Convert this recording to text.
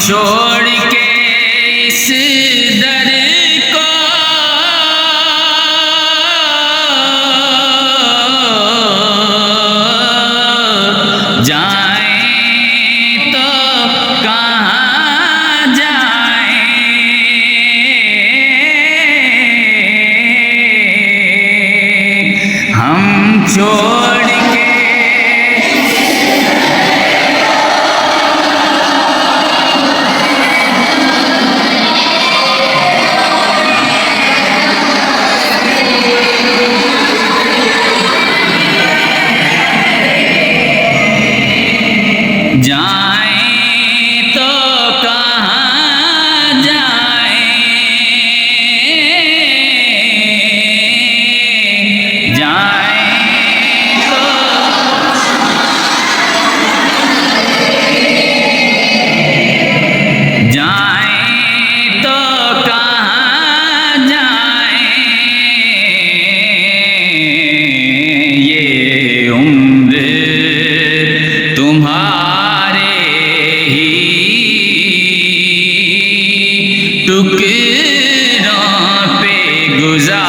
छोड़ के इस दर को जाएं तो कहाँ जाएं हम छोड़ के। जाएं तो कहाँ जाएं, जाएं तो जाएं तो कहाँ जाएं, ये उम्र तुम्हारे टुकड़ों पे गुजार